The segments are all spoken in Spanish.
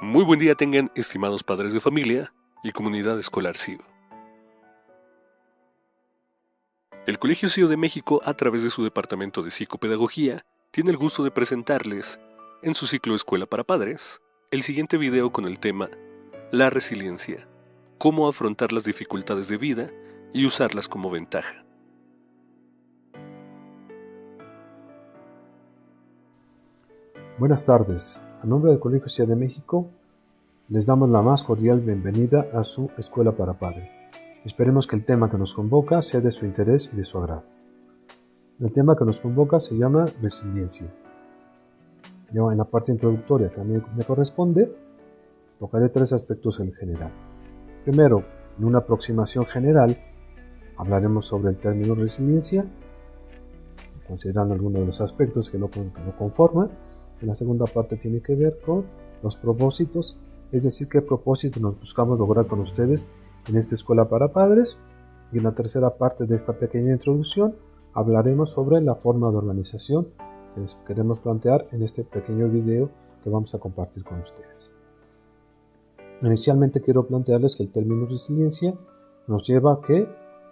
Muy buen día tengan, estimados padres de familia y comunidad escolar CIO. El Colegio CIO de México, a través de su Departamento de Psicopedagogía, tiene el gusto de presentarles, en su ciclo Escuela para Padres, el siguiente video con el tema La resiliencia, cómo afrontar las dificultades de vida y usarlas como ventaja. Buenas tardes. A nombre del Colegio CIO de México, les damos la más cordial bienvenida a su Escuela para Padres. Esperemos que el tema que nos convoca sea de su interés y de su agrado. El tema que nos convoca se llama resiliencia. Yo, en la parte introductoria que a mí me corresponde, tocaré tres aspectos en general. Primero, en una aproximación general, hablaremos sobre el término resiliencia, considerando algunos de los aspectos que lo conforman. En la segunda parte tiene que ver con los propósitos, es decir, qué propósito nos buscamos lograr con ustedes en esta escuela para padres. Y en la tercera parte de esta pequeña introducción hablaremos sobre la forma de organización que les queremos plantear en este pequeño video que vamos a compartir con ustedes. Inicialmente quiero plantearles que el término resiliencia nos lleva a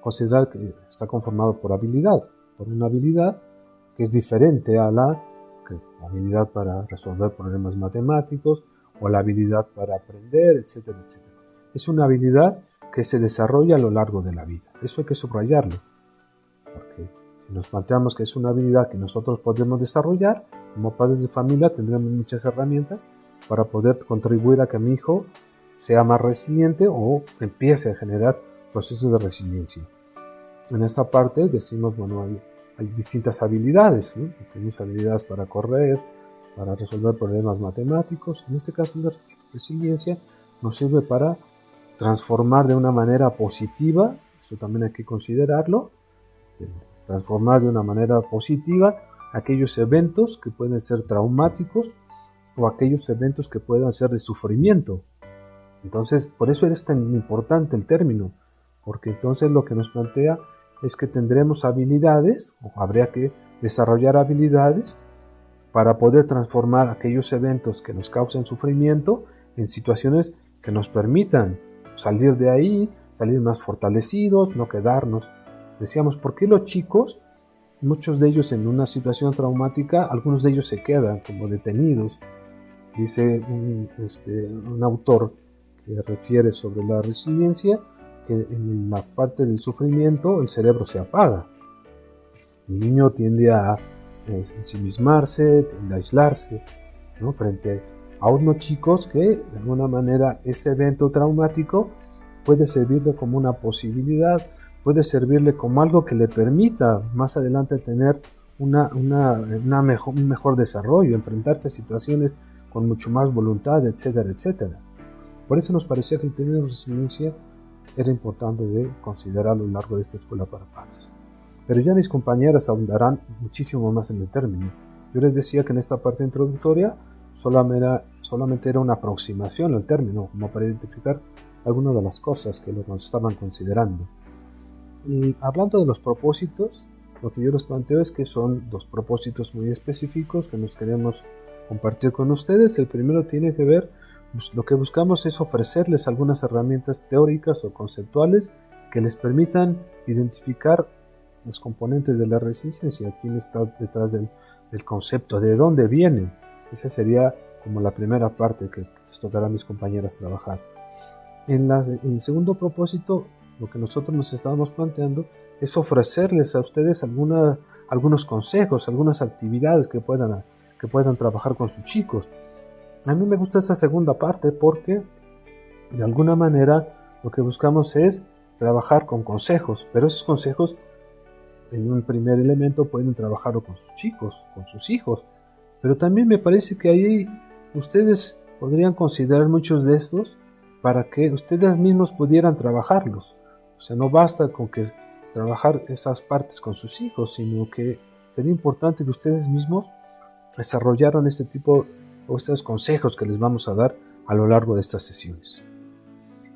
considerar que está conformado por una habilidad que es diferente a la habilidad para resolver problemas matemáticos o la habilidad para aprender, etcétera, etcétera. Es una habilidad que se desarrolla a lo largo de la vida. Eso hay que subrayarlo, porque si nos planteamos que es una habilidad que nosotros podemos desarrollar, como padres de familia tendremos muchas herramientas para poder contribuir a que mi hijo sea más resiliente o empiece a generar procesos de resiliencia. En esta parte decimos, bueno, hay distintas habilidades, ¿no? Tenemos habilidades para correr, para resolver problemas matemáticos. En este caso, la resiliencia nos sirve para transformar de una manera positiva, eso también hay que considerarlo, transformar de una manera positiva aquellos eventos que pueden ser traumáticos o aquellos eventos que puedan ser de sufrimiento. Entonces, por eso es tan importante el término, porque entonces lo que nos plantea es que tendremos habilidades, o habría que desarrollar habilidades para poder transformar aquellos eventos que nos causan sufrimiento en situaciones que nos permitan salir de ahí, salir más fortalecidos, no quedarnos. Decíamos, ¿por qué los chicos, muchos de ellos en una situación traumática, algunos de ellos se quedan como detenidos? Dice un autor que refiere sobre la resiliencia, que en la parte del sufrimiento el cerebro se apaga. El niño tiende a ensimismarse, tiende a aislarse, ¿no? Frente a unos chicos que de alguna manera ese evento traumático puede servirle como una posibilidad, puede servirle como algo que le permita más adelante tener un mejor desarrollo, enfrentarse a situaciones con mucho más voluntad, etcétera, etcétera. Por eso nos parecía que el término resiliencia era importante de considerar a lo largo de esta escuela para padres. Pero ya mis compañeras ahondarán muchísimo más en el término. Yo les decía que en esta parte introductoria solamente era una aproximación al término, como para identificar algunas de las cosas que nos estaban considerando. Y hablando de los propósitos, lo que yo les planteo es que son dos propósitos muy específicos que nos queremos compartir con ustedes. El primero tiene que ver, lo que buscamos es ofrecerles algunas herramientas teóricas o conceptuales que les permitan identificar los componentes de la resiliencia, quién está detrás del concepto, de dónde vienen. Esa sería como la primera parte que les tocará a mis compañeras trabajar. En el segundo propósito, lo que nosotros nos estábamos planteando es ofrecerles a ustedes algunos consejos, algunas actividades que puedan trabajar con sus chicos. A mí me gusta esa segunda parte porque de alguna manera lo que buscamos es trabajar con consejos, pero esos consejos en un primer elemento pueden trabajarlo con sus chicos, con sus hijos, pero también me parece que ahí ustedes podrían considerar muchos de estos para que ustedes mismos pudieran trabajarlos. O sea, no basta con que trabajar esas partes con sus hijos, sino que sería importante que ustedes mismos desarrollaran este tipo o estos consejos que les vamos a dar a lo largo de estas sesiones.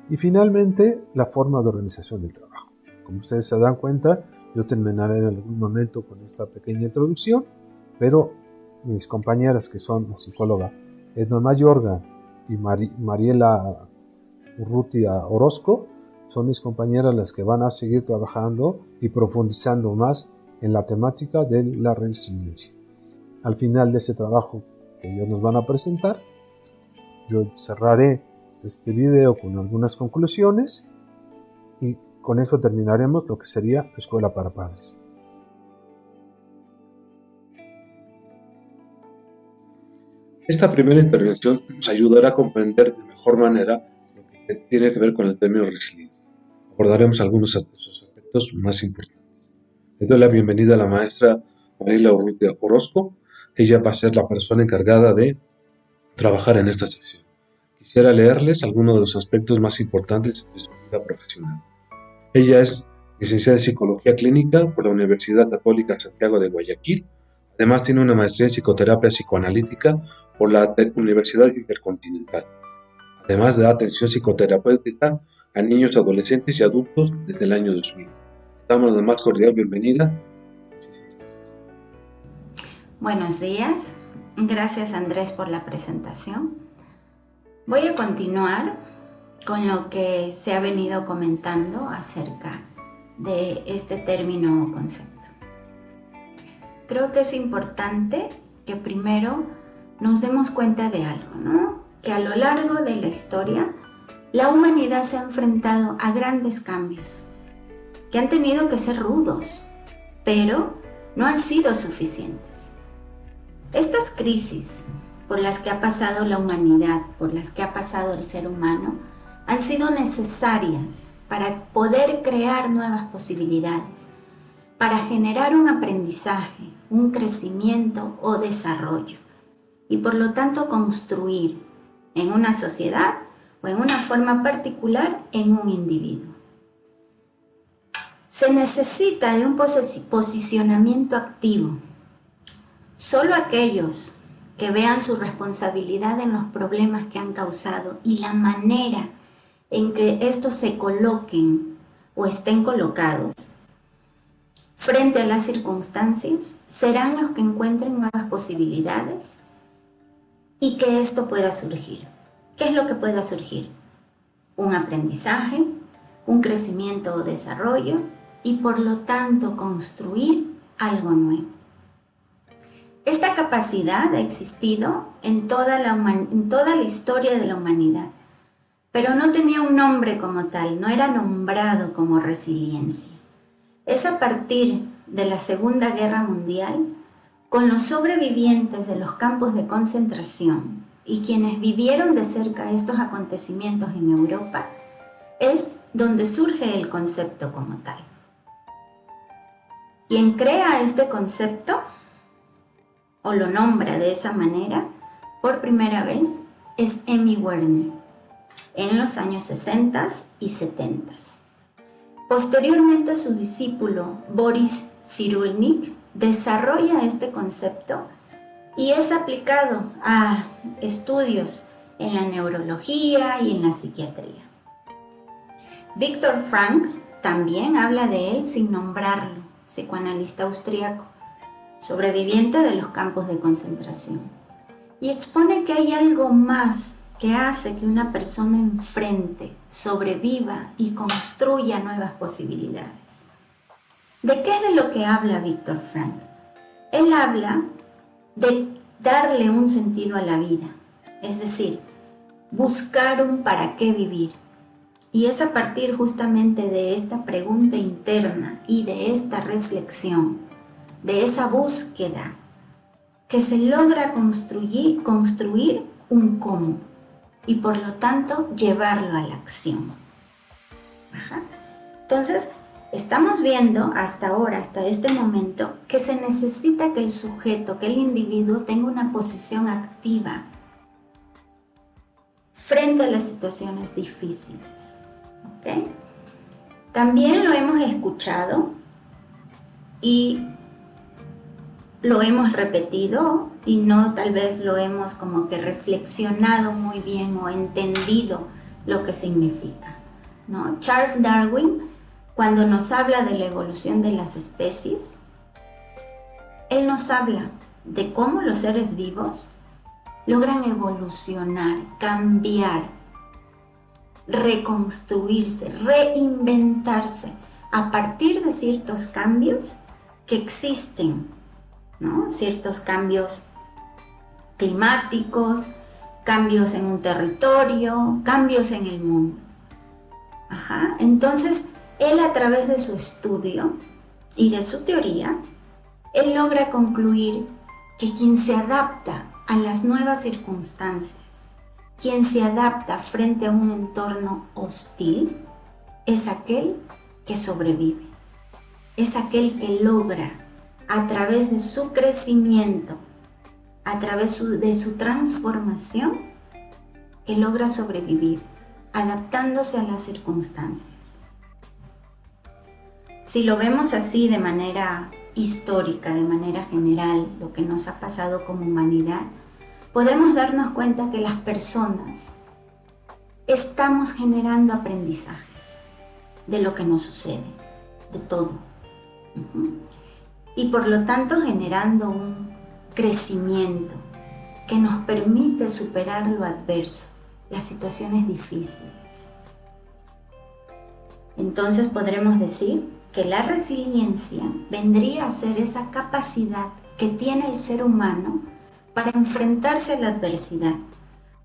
Y finalmente, la forma de organización del trabajo. Como ustedes se dan cuenta, yo terminaré en algún momento con esta pequeña introducción, pero mis compañeras que son la psicóloga Edna Mayorga y Mariela Urrutia Orozco son mis compañeras las que van a seguir trabajando y profundizando más en la temática de la resiliencia. Al final de ese trabajo que ellos nos van a presentar, yo cerraré este video con algunas conclusiones y con eso terminaremos lo que sería Escuela para Padres. Esta primera intervención nos ayudará a comprender de mejor manera lo que tiene que ver con el término resiliencia. Abordaremos algunos de sus aspectos más importantes. Le doy la bienvenida a la maestra Mariela Urrutia Orozco. Ella va a ser la persona encargada de trabajar en esta sesión. Quisiera leerles algunos de los aspectos más importantes de su vida profesional. Ella es licenciada en Psicología Clínica por la Universidad Católica Santiago de Guayaquil. Además tiene una maestría en Psicoterapia Psicoanalítica por la Universidad Intercontinental. Además da atención psicoterapéutica a niños, adolescentes y adultos desde el año 2000. Damos la más cordial bienvenida. Buenos días, gracias Andrés por la presentación. Voy a continuar con lo que se ha venido comentando acerca de este término o concepto. Creo que es importante que primero nos demos cuenta de algo, ¿no? Que a lo largo de la historia la humanidad se ha enfrentado a grandes cambios que han tenido que ser rudos, pero no han sido suficientes. Estas crisis por las que ha pasado la humanidad, por las que ha pasado el ser humano, han sido necesarias para poder crear nuevas posibilidades, para generar un aprendizaje, un crecimiento o desarrollo, y por lo tanto construir en una sociedad o en una forma particular en un individuo. Se necesita de un posicionamiento activo. Solo aquellos que vean su responsabilidad en los problemas que han causado y la manera en que estos se coloquen o estén colocados frente a las circunstancias, serán los que encuentren nuevas posibilidades y que esto pueda surgir. ¿Qué es lo que pueda surgir? Un aprendizaje, un crecimiento o desarrollo y por lo tanto construir algo nuevo. Esta capacidad ha existido en toda la historia de la humanidad, pero no tenía un nombre como tal, no era nombrado como resiliencia. Es a partir de la Segunda Guerra Mundial, con los sobrevivientes de los campos de concentración y quienes vivieron de cerca estos acontecimientos en Europa, es donde surge el concepto como tal. Quien crea este concepto o lo nombra de esa manera por primera vez es Emmy Werner en los años 60 y 70. Posteriormente su discípulo Boris Cyrulnik desarrolla este concepto y es aplicado a estudios en la neurología y en la psiquiatría. Viktor Frankl también habla de él sin nombrarlo, psicoanalista austriaco, sobreviviente de los campos de concentración, y expone que hay algo más que hace que una persona enfrente, sobreviva y construya nuevas posibilidades. ¿De qué es de lo que habla Viktor Frankl? Él habla de darle un sentido a la vida, es decir, buscar un para qué vivir. Y es a partir justamente de esta pregunta interna y de esta reflexión, de esa búsqueda, que se logra construir un cómo y por lo tanto llevarlo a la acción. Entonces, estamos viendo hasta ahora, hasta este momento, que se necesita que el sujeto, que el individuo tenga una posición activa frente a las situaciones difíciles. ¿Okay? También lo hemos escuchado y lo hemos repetido y no tal vez lo hemos como que reflexionado muy bien o entendido lo que significa, ¿no? Charles Darwin, cuando nos habla de la evolución de las especies, él nos habla de cómo los seres vivos logran evolucionar, cambiar, reconstruirse, reinventarse a partir de ciertos cambios que existen, ¿no? Ciertos cambios climáticos, cambios en un territorio, cambios en el mundo. Entonces, él a través de su estudio y de su teoría, él logra concluir que quien se adapta a las nuevas circunstancias, quien se adapta frente a un entorno hostil, es aquel que sobrevive, es aquel que logra, a través de su crecimiento, a través de su transformación, que logra sobrevivir, adaptándose a las circunstancias. Si lo vemos así de manera histórica, de manera general, lo que nos ha pasado como humanidad, podemos darnos cuenta que las personas estamos generando aprendizajes de lo que nos sucede, de todo. Y por lo tanto generando un crecimiento que nos permite superar lo adverso, las situaciones difíciles. Entonces podremos decir que la resiliencia vendría a ser esa capacidad que tiene el ser humano para enfrentarse a la adversidad,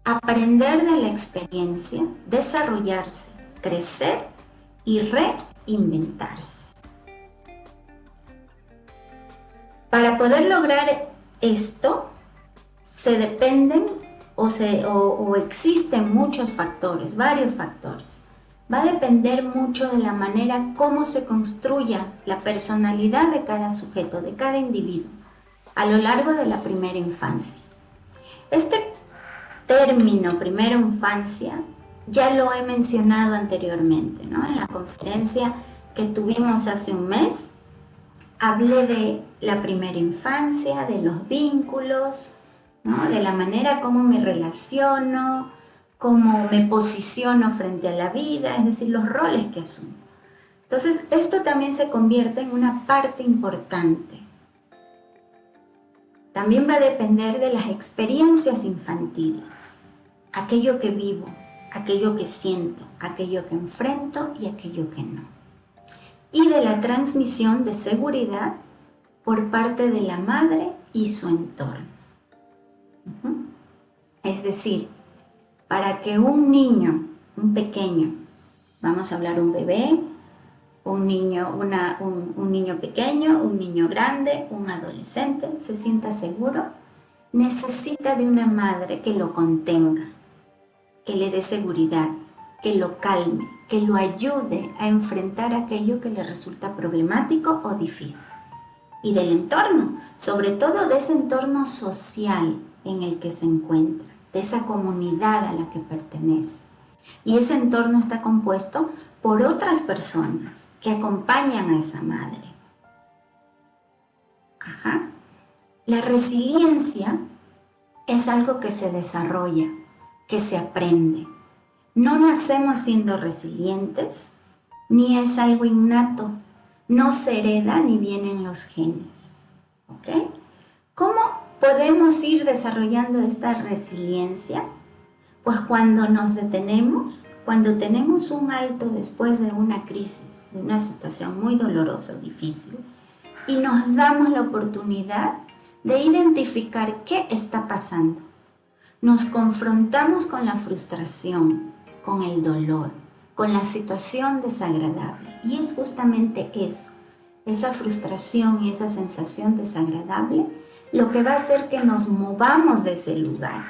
aprender de la experiencia, desarrollarse, crecer y reinventarse. Para poder lograr esto, se dependen o existen muchos factores, varios factores. Va a depender mucho de la manera como se construya la personalidad de cada sujeto, de cada individuo, a lo largo de la primera infancia. Este término, primera infancia, ya lo he mencionado anteriormente, ¿no? En la conferencia que tuvimos hace un mes, hablé de la primera infancia, de los vínculos, ¿no? De la manera como me relaciono, cómo me posiciono frente a la vida, es decir, los roles que asumo. Entonces, esto también se convierte en una parte importante. También va a depender de las experiencias infantiles, aquello que vivo, aquello que siento, aquello que enfrento y aquello que no. Y de la transmisión de seguridad por parte de la madre y su entorno. Es decir, para que un niño, un pequeño, vamos a hablar un bebé, un niño pequeño, un niño grande, un adolescente, se sienta seguro, necesita de una madre que lo contenga, que le dé seguridad, que lo calme, que lo ayude a enfrentar aquello que le resulta problemático o difícil. Y del entorno, sobre todo de ese entorno social en el que se encuentra, de esa comunidad a la que pertenece. Y ese entorno está compuesto por otras personas que acompañan a esa madre. La resiliencia es algo que se desarrolla, que se aprende. No nacemos siendo resilientes, ni es algo innato, no se hereda ni vienen los genes. ¿Ok? ¿Cómo podemos ir desarrollando esta resiliencia? Pues cuando nos detenemos, cuando tenemos un alto después de una crisis, de una situación muy dolorosa o difícil, y nos damos la oportunidad de identificar qué está pasando. Nos confrontamos con la frustración, con el dolor, con la situación desagradable. Y es justamente eso, esa frustración y esa sensación desagradable, lo que va a hacer que nos movamos de ese lugar,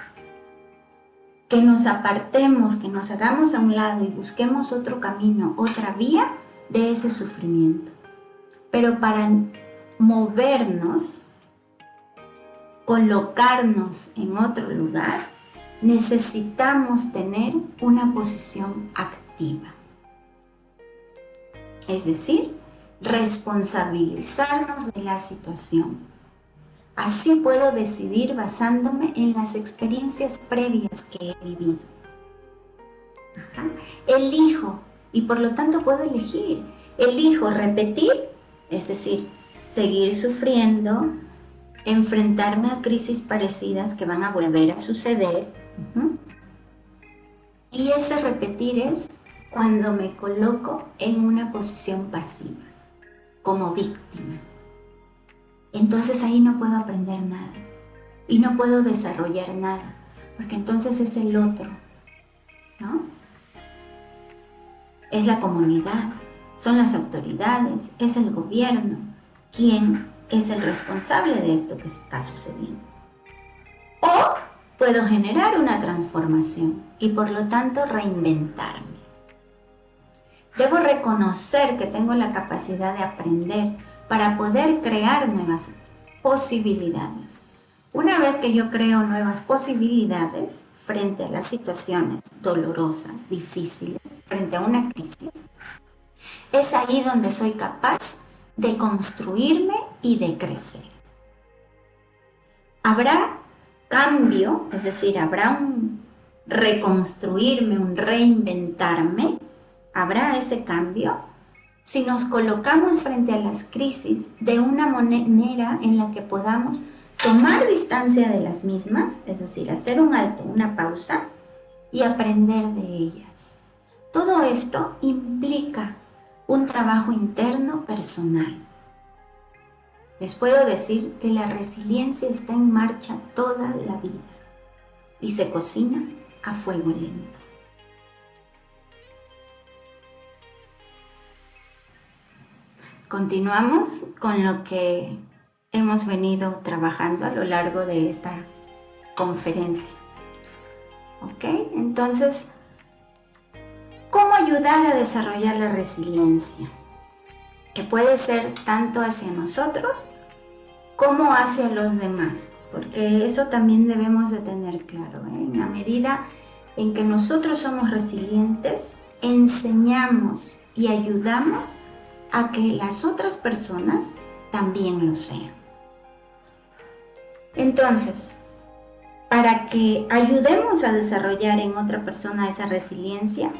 que nos apartemos, que nos hagamos a un lado y busquemos otro camino, otra vía de ese sufrimiento. Pero para movernos, colocarnos en otro lugar, necesitamos tener una posición activa. Es decir, responsabilizarnos de la situación. Así puedo decidir basándome en las experiencias previas que he vivido. Elijo, y por lo tanto puedo elegir. Elijo repetir, es decir, seguir sufriendo, enfrentarme a crisis parecidas que van a volver a suceder. Y ese repetir es cuando me coloco en una posición pasiva, como víctima. Entonces ahí no puedo aprender nada y no puedo desarrollar nada, porque entonces es el otro, ¿no? Es la comunidad, son las autoridades, es el gobierno quien es el responsable de esto que está sucediendo. O puedo generar una transformación y por lo tanto reinventarme. Debo reconocer que tengo la capacidad de aprender para poder crear nuevas posibilidades. Una vez que yo creo nuevas posibilidades frente a las situaciones dolorosas, difíciles, frente a una crisis, es ahí donde soy capaz de construirme y de crecer. Habrá cambio, es decir, habrá un reconstruirme, un reinventarme, habrá ese cambio si nos colocamos frente a las crisis de una manera en la que podamos tomar distancia de las mismas, es decir, hacer un alto, una pausa y aprender de ellas. Todo esto implica un trabajo interno personal. Les puedo decir que la resiliencia está en marcha toda la vida y se cocina a fuego lento. Continuamos con lo que hemos venido trabajando a lo largo de esta conferencia. ¿Ok? Entonces, ¿cómo ayudar a desarrollar la resiliencia? Que puede ser tanto hacia nosotros como hacia los demás, porque eso también debemos de tener claro, ¿eh? En la medida en que nosotros somos resilientes, enseñamos y ayudamos a que las otras personas también lo sean. Entonces, para que ayudemos a desarrollar en otra persona esa resiliencia,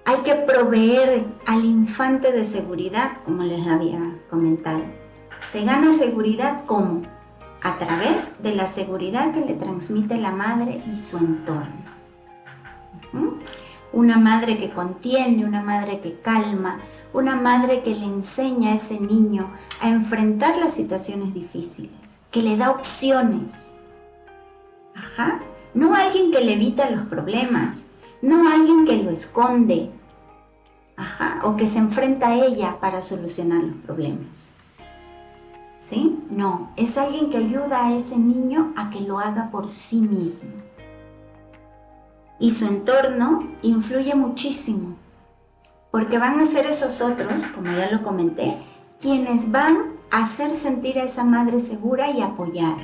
hay que proveer al infante de seguridad, como les había comentado. Se gana seguridad ¿cómo? A través de la seguridad que le transmite la madre y su entorno. Una madre que contiene, una madre que calma, una madre que le enseña a ese niño a enfrentar las situaciones difíciles, que le da opciones. No alguien que le evita los problemas, no alguien que lo esconde, o que se enfrenta a ella para solucionar los problemas. ¿Sí? No, es alguien que ayuda a ese niño a que lo haga por sí mismo. Y su entorno influye muchísimo, porque van a ser esos otros, como ya lo comenté, quienes van a hacer sentir a esa madre segura y apoyada.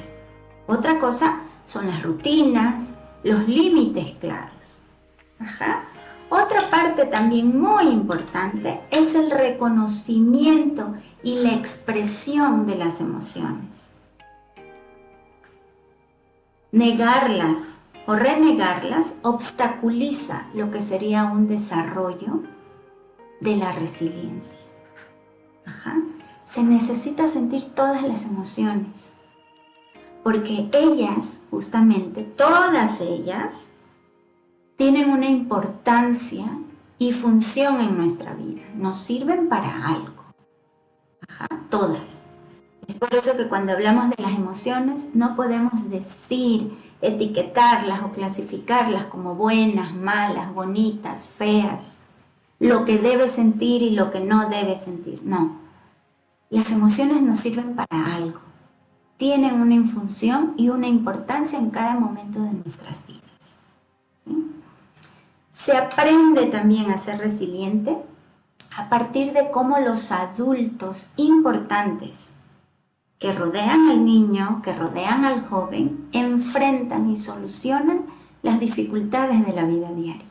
Otra cosa son las rutinas, los límites claros. Otra parte también muy importante es el reconocimiento y la expresión de las emociones. Negarlas o renegarlas obstaculiza lo que sería un desarrollo de la resiliencia. Se necesita sentir todas las emociones, porque ellas, justamente, todas ellas, tienen una importancia y función en nuestra vida. Nos sirven para algo. Todas. Es por eso que cuando hablamos de las emociones no podemos decir, etiquetarlas o clasificarlas como buenas, malas, bonitas, feas, lo que debe sentir y lo que no debe sentir. No. Las emociones nos sirven para algo. Tienen una función y una importancia en cada momento de nuestras vidas. ¿Sí? Se aprende también a ser resiliente a partir de cómo los adultos importantes que rodean al niño, que rodean al joven, enfrentan y solucionan las dificultades de la vida diaria.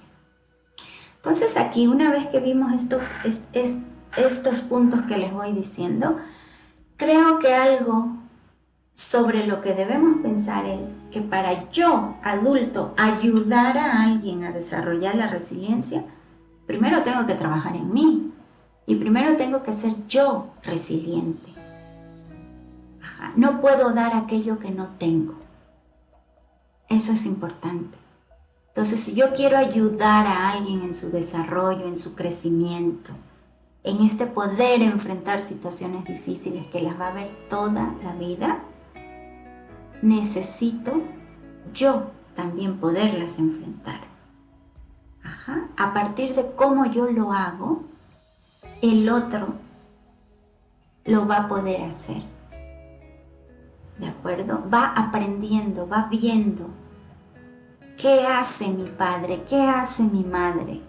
Entonces aquí, una vez que vimos estos puntos que les voy diciendo, creo que algo sobre lo que debemos pensar es que para yo, adulto, ayudar a alguien a desarrollar la resiliencia, primero tengo que trabajar en mí y primero tengo que ser yo resiliente. Ajá. No puedo dar aquello que no tengo. Eso es importante. Entonces, si yo quiero ayudar a alguien en su desarrollo, en su crecimiento, en este poder enfrentar situaciones difíciles que las va a ver toda la vida, necesito yo también poderlas enfrentar. Ajá. A partir de cómo yo lo hago, el otro lo va a poder hacer. ¿De acuerdo? Va aprendiendo, va viendo qué hace mi padre, qué hace mi madre,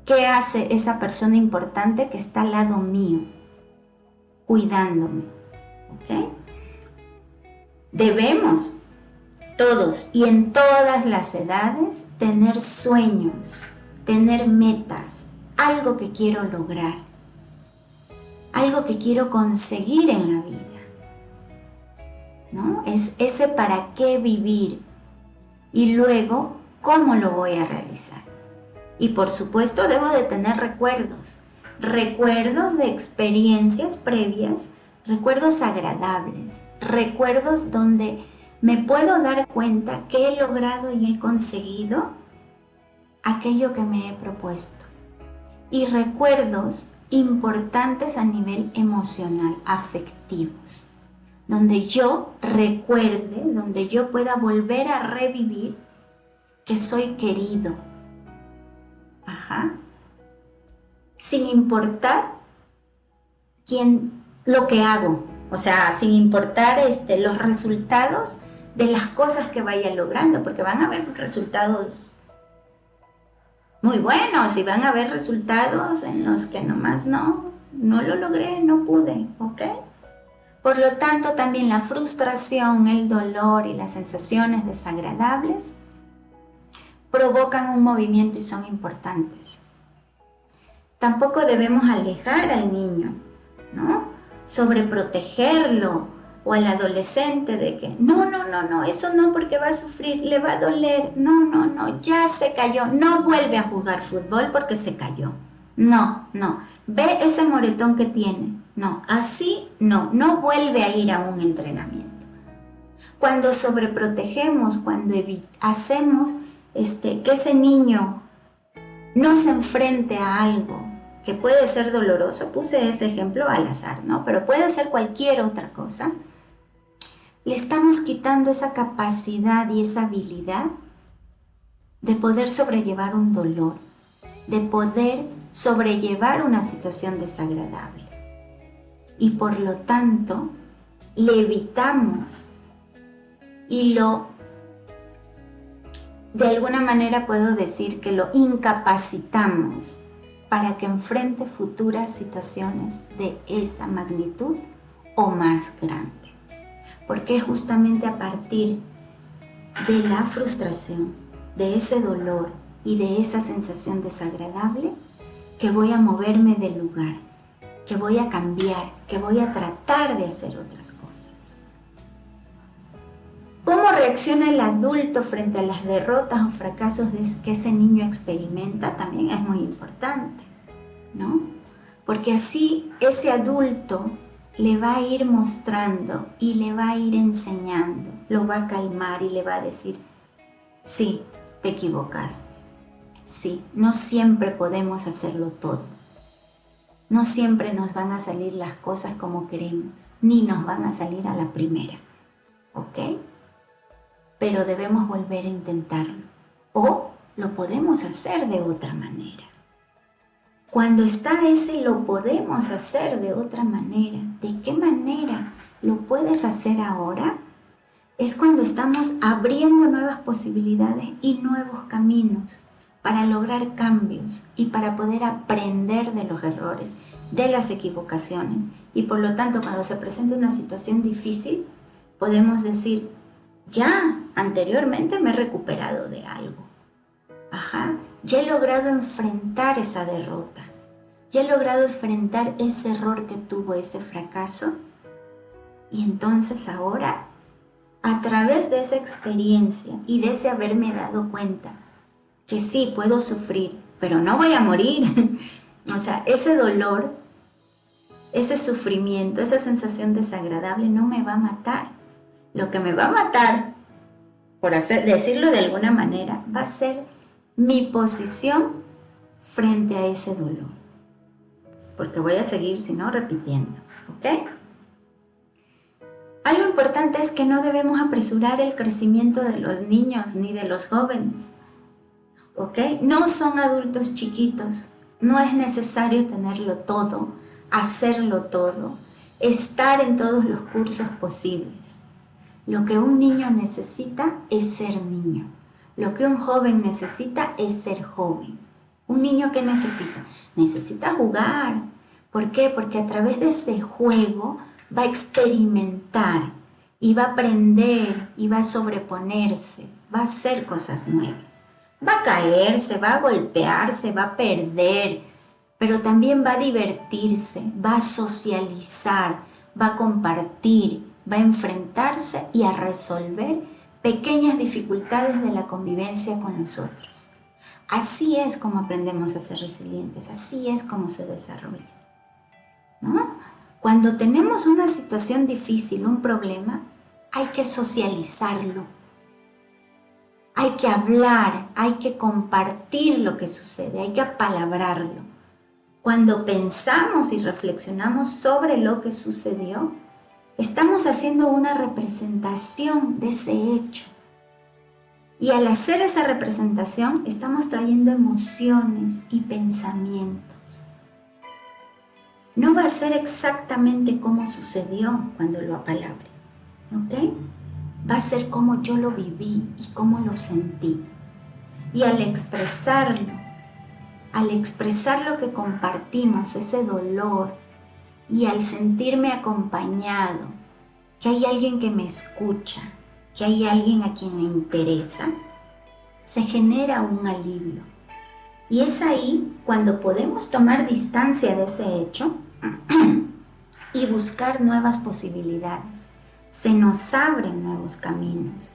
qué hace esa persona importante que está al lado mío, cuidándome. ¿Ok? Debemos todos y en todas las edades tener sueños, tener metas, algo que quiero lograr, algo que quiero conseguir en la vida, ¿no? Es ese para qué vivir y luego cómo lo voy a realizar. Y por supuesto debo de tener recuerdos de experiencias previas, recuerdos agradables, recuerdos donde me puedo dar cuenta que he logrado y he conseguido aquello que me he propuesto. Y recuerdos importantes a nivel emocional, afectivos, donde yo recuerde, donde yo pueda volver a revivir que soy querido. Ajá. Sin importar lo que hago, o sea, sin importar los resultados de las cosas que vaya logrando, porque van a haber resultados muy buenos y van a haber resultados en los que nomás no lo logré, no pude, ¿ok? Por lo tanto, también la frustración, el dolor y las sensaciones desagradables provocan un movimiento y son importantes. Tampoco debemos alejar al niño, ¿no? Sobreprotegerlo o al adolescente de que no, eso no porque va a sufrir, le va a doler, no, ya se cayó, no vuelve a jugar fútbol porque se cayó. No, ve ese moretón que tiene, no, así no vuelve a ir a un entrenamiento. Cuando sobreprotegemos, cuando hacemos que ese niño no se enfrente a algo que puede ser doloroso, puse ese ejemplo al azar, ¿no? Pero puede ser cualquier otra cosa, le estamos quitando esa capacidad y esa habilidad de poder sobrellevar un dolor, de poder sobrellevar una situación desagradable. Y por lo tanto, le evitamos y de alguna manera puedo decir que lo incapacitamos para que enfrente futuras situaciones de esa magnitud o más grande. Porque es justamente a partir de la frustración, de ese dolor y de esa sensación desagradable que voy a moverme del lugar, que voy a cambiar, que voy a tratar de hacer otras cosas. ¿Cómo reacciona el adulto frente a las derrotas o fracasos que ese niño experimenta? También es muy importante, ¿no? Porque así ese adulto le va a ir mostrando y le va a ir enseñando, lo va a calmar y le va a decir, sí, te equivocaste, sí, no siempre podemos hacerlo todo, no siempre nos van a salir las cosas como queremos, ni nos van a salir a la primera, ¿ok? Pero debemos volver a intentarlo, o lo podemos hacer de otra manera. Cuando está ese lo podemos hacer de otra manera, ¿de qué manera lo puedes hacer ahora? Es cuando estamos abriendo nuevas posibilidades y nuevos caminos para lograr cambios y para poder aprender de los errores, de las equivocaciones. Y por lo tanto, cuando se presenta una situación difícil, podemos decir, ya anteriormente me he recuperado de algo. Ya he logrado enfrentar esa derrota. Ya he logrado enfrentar ese error que tuvo, ese fracaso. Y entonces ahora, a través de esa experiencia y de ese haberme dado cuenta que sí, puedo sufrir, pero no voy a morir. O sea, ese dolor ese sufrimiento, esa sensación desagradable no me va a matar. Lo que me va a matar, por decirlo de alguna manera, va a ser mi posición frente a ese dolor. Porque voy a seguir, si no, repitiendo, ¿ok? Algo importante es que no debemos apresurar el crecimiento de los niños ni de los jóvenes, ¿ok? No son adultos chiquitos, no es necesario tenerlo todo, hacerlo todo, estar en todos los cursos posibles. Lo que un niño necesita es ser niño. Lo que un joven necesita es ser joven. ¿Un niño qué necesita? Necesita jugar. ¿Por qué? Porque a través de ese juego va a experimentar y va a aprender y va a sobreponerse, va a hacer cosas nuevas. Va a caerse, va a golpearse, va a perder, pero también va a divertirse, va a socializar, va a compartir, va a enfrentarse y a resolver pequeñas dificultades de la convivencia con los otros. Así es como aprendemos a ser resilientes, así es como se desarrolla, ¿no? Cuando tenemos una situación difícil, un problema, hay que socializarlo, hay que hablar, hay que compartir lo que sucede, hay que apalabrarlo. Cuando pensamos y reflexionamos sobre lo que sucedió, estamos haciendo una representación de ese hecho. Y al hacer esa representación, estamos trayendo emociones y pensamientos. No va a ser exactamente como sucedió cuando lo apalabre, ¿ok? Va a ser como yo lo viví y cómo lo sentí. Y al expresar lo que compartimos, ese dolor, y al sentirme acompañado, que hay alguien que me escucha, que hay alguien a quien le interesa, se genera un alivio. Y es ahí cuando podemos tomar distancia de ese hecho y buscar nuevas posibilidades. Se nos abren nuevos caminos.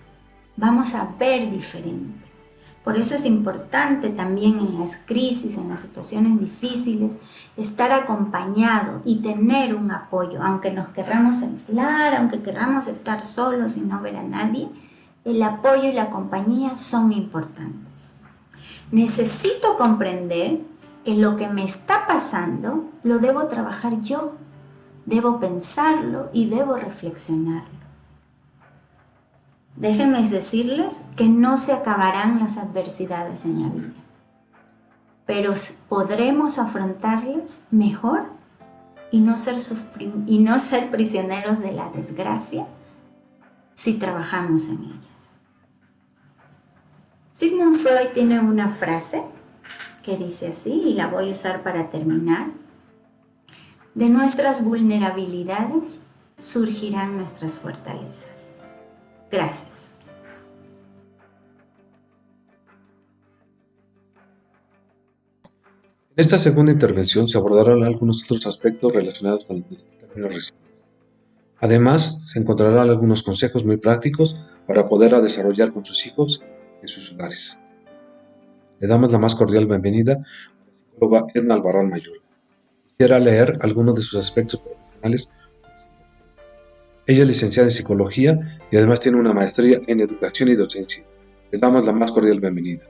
Vamos a ver diferente. Por eso es importante también en las crisis, en las situaciones difíciles, estar acompañado y tener un apoyo. Aunque nos querramos aislar, aunque querramos estar solos y no ver a nadie, el apoyo y la compañía son importantes. Necesito comprender que lo que me está pasando lo debo trabajar yo, debo pensarlo y debo reflexionarlo. Déjenme decirles que no se acabarán las adversidades en la vida, pero podremos afrontarlas mejor y no ser prisioneros de la desgracia si trabajamos en ellas. Sigmund Freud tiene una frase que dice así, y la voy a usar para terminar: de nuestras vulnerabilidades surgirán nuestras fortalezas. Gracias. En esta segunda intervención se abordarán algunos otros aspectos relacionados con el término resiliencia. Además, se encontrarán algunos consejos muy prácticos para poder desarrollar con sus hijos en sus hogares. Le damos la más cordial bienvenida a la psicóloga Edna Albarrán Mayor. Quisiera leer algunos de sus aspectos profesionales. Ella es licenciada en psicología y además tiene una maestría en educación y docencia. Le damos la más cordial bienvenida.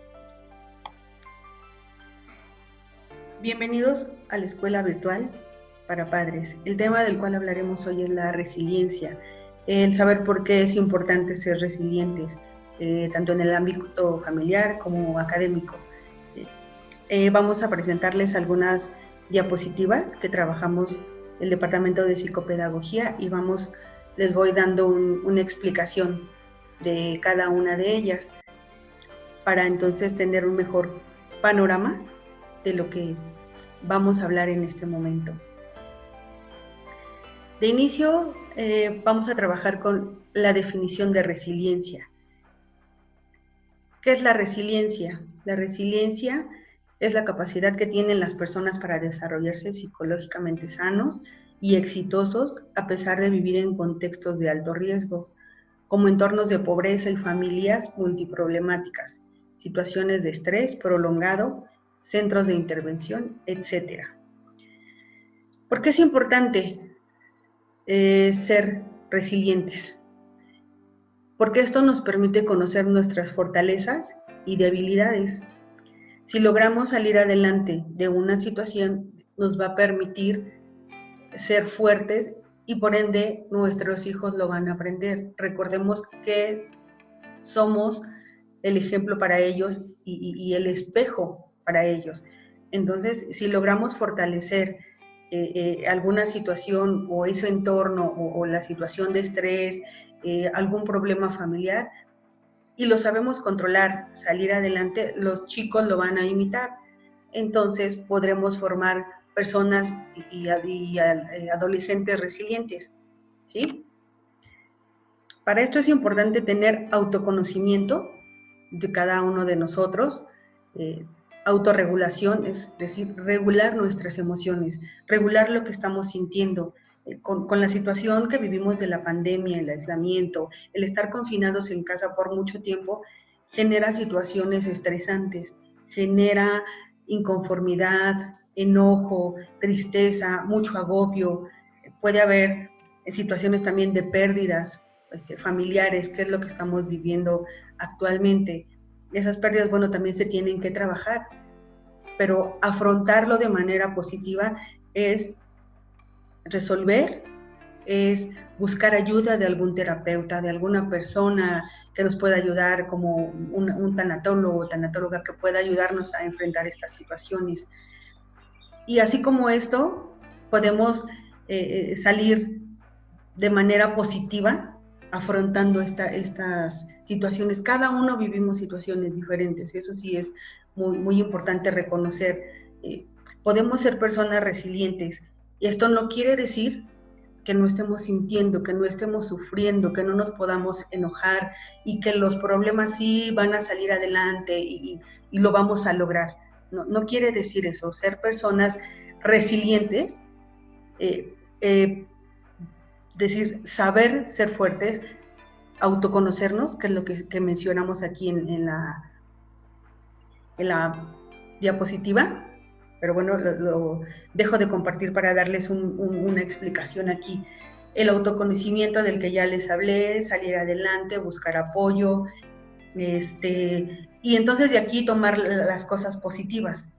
Bienvenidos a la Escuela Virtual para Padres. El tema del cual hablaremos hoy es la resiliencia, el saber por qué es importante ser resilientes, tanto en el ámbito familiar como académico. Vamos a presentarles algunas diapositivas que trabajamos el Departamento de Psicopedagogía y les voy dando una explicación de cada una de ellas para entonces tener un mejor panorama de lo que vamos a hablar en este momento. De inicio, vamos a trabajar con la definición de resiliencia. ¿Qué es la resiliencia? La resiliencia es la capacidad que tienen las personas para desarrollarse psicológicamente sanos y exitosos a pesar de vivir en contextos de alto riesgo, como entornos de pobreza y familias multiproblemáticas, situaciones de estrés prolongado, centros de intervención, etc. ¿Por qué es importante ser resilientes? Porque esto nos permite conocer nuestras fortalezas y debilidades. Si logramos salir adelante de una situación, nos va a permitir ser fuertes y por ende nuestros hijos lo van a aprender. Recordemos que somos el ejemplo para ellos y el espejo para ellos. Entonces, si logramos fortalecer alguna situación o ese entorno o la situación de estrés, algún problema familiar, y lo sabemos controlar, salir adelante, los chicos lo van a imitar. Entonces podremos formar personas y adolescentes resilientes, ¿sí? Para esto es importante tener autoconocimiento de cada uno de nosotros, autorregulación, es decir, regular nuestras emociones, regular lo que estamos sintiendo. Con la situación que vivimos de la pandemia, el aislamiento, el estar confinados en casa por mucho tiempo, genera situaciones estresantes, genera inconformidad, enojo, tristeza, mucho agobio. Puede haber situaciones también de pérdidas familiares, que es lo que estamos viviendo actualmente. Esas pérdidas, bueno, también se tienen que trabajar, pero afrontarlo de manera positiva es resolver, es buscar ayuda de algún terapeuta, de alguna persona que nos pueda ayudar, como un tanatólogo o tanatóloga que pueda ayudarnos a enfrentar estas situaciones. Y así como esto, podemos salir de manera positiva afrontando estas situaciones. Cada uno vivimos situaciones diferentes, eso sí es muy, muy importante reconocer. Podemos ser personas resilientes, y esto no quiere decir que no estemos sintiendo, que no estemos sufriendo, que no nos podamos enojar y que los problemas sí van a salir adelante y lo vamos a lograr. No quiere decir eso. Ser personas resilientes, decir, saber ser fuertes, autoconocernos, que es lo que mencionamos aquí en la diapositiva, pero bueno, lo dejo de compartir para darles una explicación aquí. El autoconocimiento del que ya les hablé, salir adelante, buscar apoyo, y entonces de aquí tomar las cosas positivas.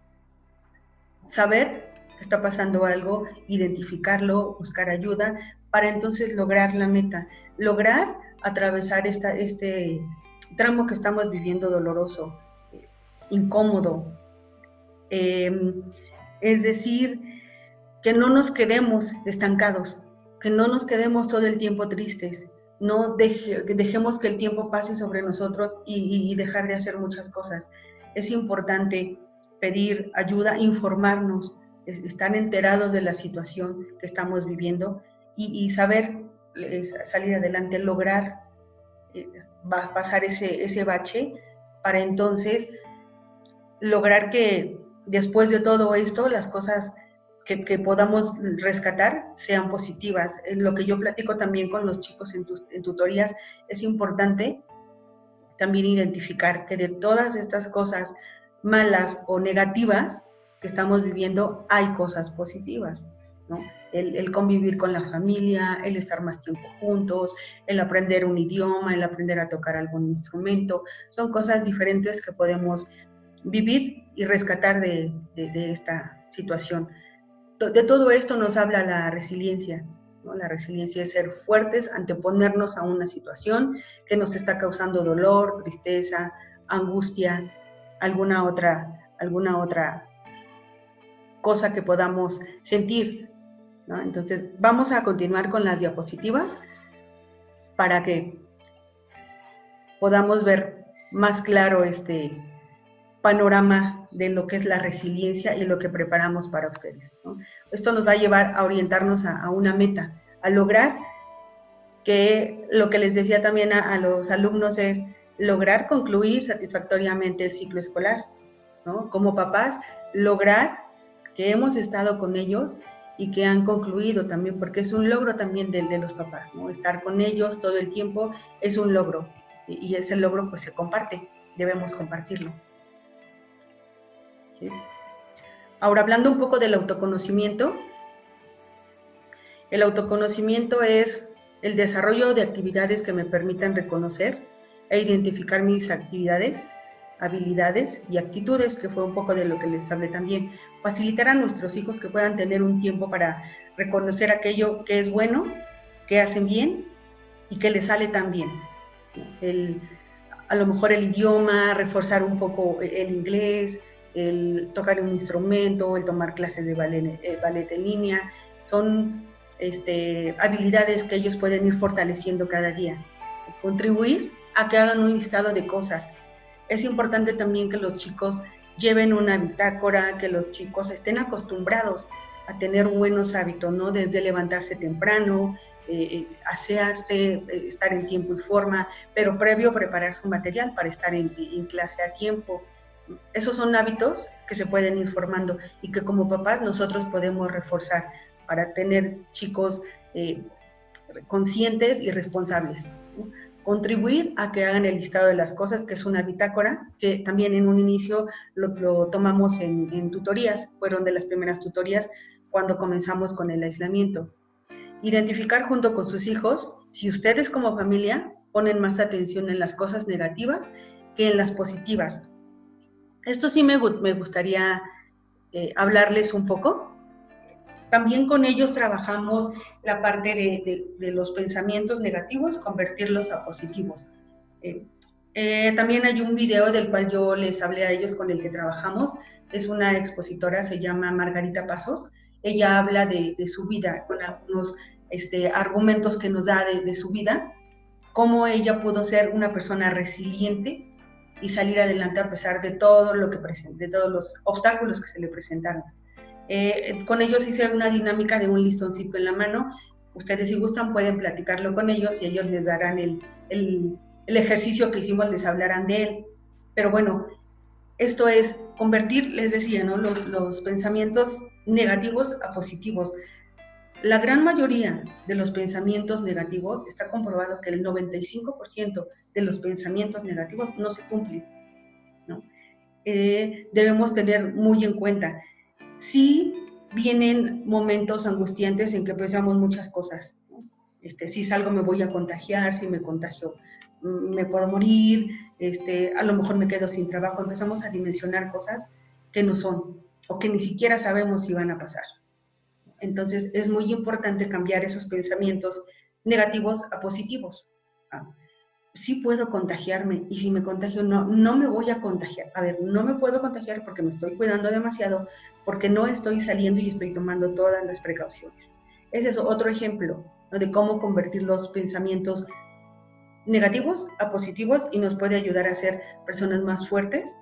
Saber que está pasando algo, identificarlo, buscar ayuda, para entonces lograr la meta, lograr atravesar este tramo que estamos viviendo doloroso, incómodo. Es decir, que no nos quedemos estancados, que no nos quedemos todo el tiempo tristes, no dejemos que el tiempo pase sobre nosotros y dejar de hacer muchas cosas. Es importante pedir ayuda, informarnos, estar enterados de la situación que estamos viviendo y saber salir adelante, lograr pasar ese bache para entonces lograr que después de todo esto las cosas que podamos rescatar sean positivas. Lo que yo platico también con los chicos en tutorías, es importante también identificar que de todas estas cosas malas o negativas que estamos viviendo hay cosas positivas, ¿no? El convivir con la familia, el estar más tiempo juntos, el aprender un idioma, el aprender a tocar algún instrumento, son cosas diferentes que podemos vivir y rescatar de esta situación. De todo esto nos habla la resiliencia, ¿no? La resiliencia es ser fuertes, anteponernos a una situación que nos está causando dolor, tristeza, angustia, alguna otra cosa que podamos sentir, ¿no? Entonces, vamos a continuar con las diapositivas para que podamos ver más claro este panorama de lo que es la resiliencia y lo que preparamos para ustedes, ¿no? Esto nos va a llevar a orientarnos a una meta, a lograr que lo que les decía también a los alumnos es lograr concluir satisfactoriamente el ciclo escolar, ¿no? Como papás, lograr que hemos estado con ellos y que han concluido también, porque es un logro también de los papás, ¿no? Estar con ellos todo el tiempo es un logro y ese logro pues se comparte, debemos compartirlo. ¿Sí? Ahora, hablando un poco del autoconocimiento, El autoconocimiento es el desarrollo de actividades que me permitan reconocer e identificar mis actividades, habilidades y actitudes, que fue un poco de lo que les hablé también. Facilitar a nuestros hijos que puedan tener un tiempo para reconocer aquello que es bueno, que hacen bien y que les sale tan bien. A lo mejor el idioma, reforzar un poco el inglés, el tocar un instrumento, el tomar clases de ballet en línea, son habilidades que ellos pueden ir fortaleciendo cada día. Contribuir a que hagan un listado de cosas. Es importante también que los chicos lleven una bitácora, que los chicos estén acostumbrados a tener buenos hábitos, ¿no? Desde levantarse temprano, asearse, estar en tiempo y forma, pero previo preparar su material para estar en clase a tiempo. Esos son hábitos que se pueden ir formando y que como papás nosotros podemos reforzar para tener chicos conscientes y responsables, ¿no? Contribuir a que hagan el listado de las cosas, que es una bitácora, que también en un inicio lo tomamos en tutorías, fueron de las primeras tutorías cuando comenzamos con el aislamiento. Identificar junto con sus hijos si ustedes como familia ponen más atención en las cosas negativas que en las positivas. Esto sí me gustaría hablarles un poco. También con ellos trabajamos la parte de los pensamientos negativos, convertirlos a positivos. También hay un video del cual yo les hablé a ellos con el que trabajamos. Es una expositora, se llama Margarita Pasos. Ella habla de su vida, con algunos argumentos que nos da de su vida, cómo ella pudo ser una persona resiliente y salir adelante a pesar de todo lo que de todos los obstáculos que se le presentaron. Con ellos hice una dinámica de un listoncito en la mano. Ustedes, si gustan, pueden platicarlo con ellos y ellos les darán el ejercicio que hicimos, les hablarán de él. Pero bueno, esto es convertir, les decía, ¿no?, los pensamientos negativos a positivos. La gran mayoría de los pensamientos negativos, está comprobado que el 95% de los pensamientos negativos no se cumplen, ¿no? Debemos tener muy en cuenta. Sí vienen momentos angustiantes en que pensamos muchas cosas, ¿no? Si salgo me voy a contagiar, si me contagio me puedo morir, a lo mejor me quedo sin trabajo. Empezamos a dimensionar cosas que no son o que ni siquiera sabemos si van a pasar. Entonces es muy importante cambiar esos pensamientos negativos a positivos. Sí puedo contagiarme, y si me contagio no me voy a contagiar. A ver, no me puedo contagiar porque me estoy cuidando demasiado, porque no estoy saliendo y estoy tomando todas las precauciones. Ese es otro ejemplo, ¿no?, de cómo convertir los pensamientos negativos a positivos, y nos puede ayudar a ser personas más fuertes,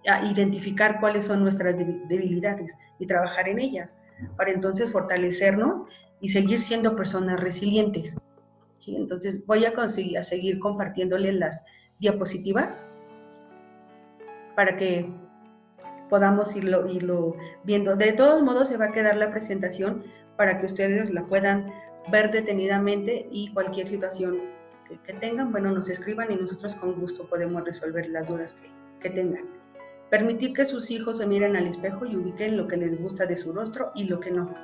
a identificar cuáles son nuestras debilidades y trabajar en ellas, para entonces fortalecernos y seguir siendo personas resilientes. ¿Sí? Entonces voy a seguir compartiéndoles las diapositivas para que podamos irlo viendo. De todos modos se va a quedar la presentación para que ustedes la puedan ver detenidamente, y cualquier situación que tengan, bueno, nos escriban y nosotros con gusto podemos resolver las dudas que tengan. Permitir que sus hijos se miren al espejo y ubiquen lo que les gusta de su rostro y lo que no.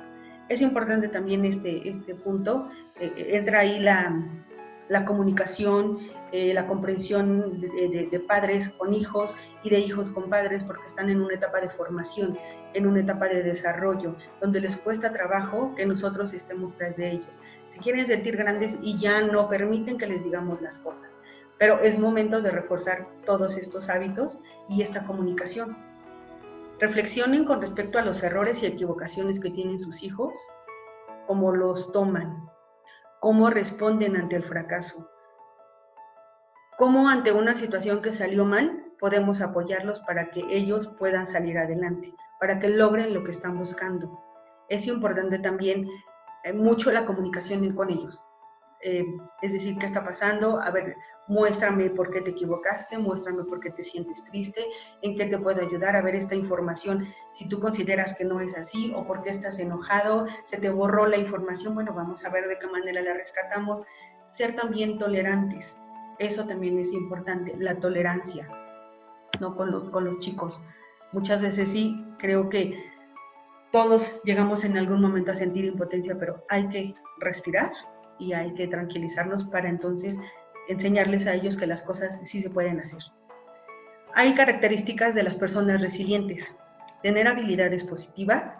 Es importante también este punto. Entra ahí la comunicación, la comprensión de padres con hijos y de hijos con padres, porque están en una etapa de formación, en una etapa de desarrollo, donde les cuesta trabajo que nosotros estemos tras de ellos. Se quieren sentir grandes y ya no permiten que les digamos las cosas. Pero es momento de reforzar todos estos hábitos y esta comunicación. Reflexionen con respecto a los errores y equivocaciones que tienen sus hijos, cómo los toman, cómo responden ante el fracaso, cómo ante una situación que salió mal podemos apoyarlos para que ellos puedan salir adelante, para que logren lo que están buscando. Es importante también mucho la comunicación con ellos. Es decir, ¿qué está pasando? A ver, muéstrame por qué te equivocaste, muéstrame por qué te sientes triste, en qué te puedo ayudar. A ver, esta información, si tú consideras que no es así, o por qué estás enojado, se te borró la información, bueno, vamos a ver de qué manera la rescatamos. Ser también tolerantes, eso también es importante, la tolerancia, ¿no?, con los chicos. Muchas veces sí, creo que todos llegamos en algún momento a sentir impotencia, pero hay que respirar y hay que tranquilizarnos para entonces enseñarles a ellos que las cosas sí se pueden hacer. Hay características de las personas resilientes: tener habilidades positivas,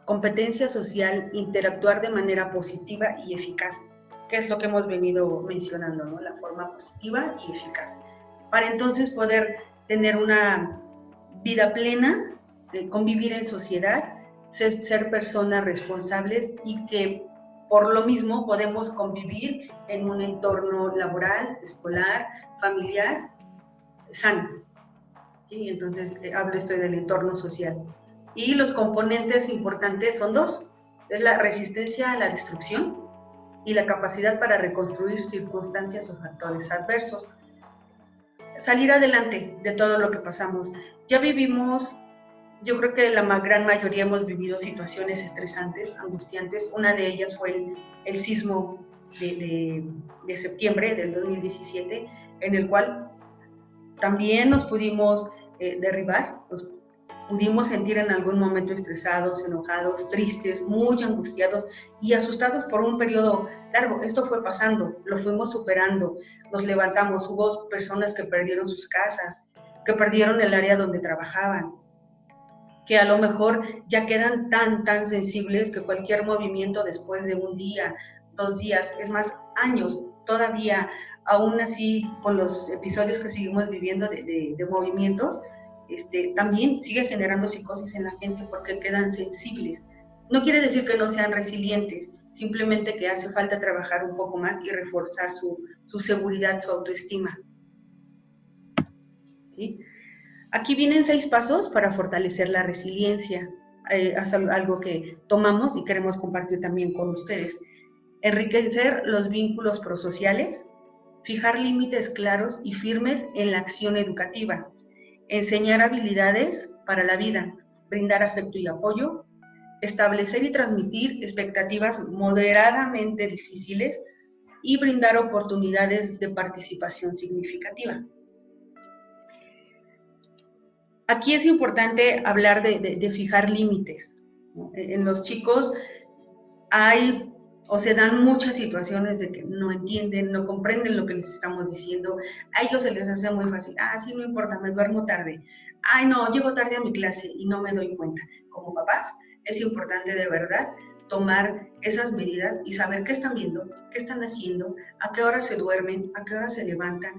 competencia social, interactuar de manera positiva y eficaz, que es lo que hemos venido mencionando, ¿no? La forma positiva y eficaz, para entonces poder tener una vida plena, convivir en sociedad, ser personas responsables y que por lo mismo podemos convivir en un entorno laboral, escolar, familiar, sano. ¿Sí? Entonces, hablo esto del entorno social. Y los componentes importantes son dos: es la resistencia a la destrucción y la capacidad para reconstruir circunstancias o factores adversos. Salir adelante de todo lo que pasamos. Ya vivimos, yo creo que la gran mayoría hemos vivido situaciones estresantes, angustiantes. Una de ellas fue el sismo de septiembre del 2017, en el cual también nos pudimos derribar, nos pudimos sentir en algún momento estresados, enojados, tristes, muy angustiados y asustados por un periodo largo. Esto fue pasando, lo fuimos superando, nos levantamos. Hubo personas que perdieron sus casas, que perdieron el área donde trabajaban, que a lo mejor ya quedan tan sensibles que cualquier movimiento después de un día, 2 días, es más, años, todavía, aún así, con los episodios que seguimos viviendo de movimientos, también sigue generando psicosis en la gente porque quedan sensibles. No quiere decir que no sean resilientes, simplemente que hace falta trabajar un poco más y reforzar su seguridad, su autoestima. ¿Sí? Aquí vienen 6 pasos para fortalecer la resiliencia. Es algo que tomamos y queremos compartir también con ustedes. Enriquecer los vínculos prosociales, fijar límites claros y firmes en la acción educativa, enseñar habilidades para la vida, brindar afecto y apoyo, establecer y transmitir expectativas moderadamente difíciles y brindar oportunidades de participación significativa. Aquí es importante hablar de fijar límites, ¿no? En los chicos hay o se dan muchas situaciones de que no entienden, no comprenden lo que les estamos diciendo. A ellos se les hace muy fácil: sí, no importa, me duermo tarde. Ay, no, llego tarde a mi clase y no me doy cuenta. Como papás, es importante de verdad tomar esas medidas y saber qué están viendo, qué están haciendo, a qué hora se duermen, a qué hora se levantan.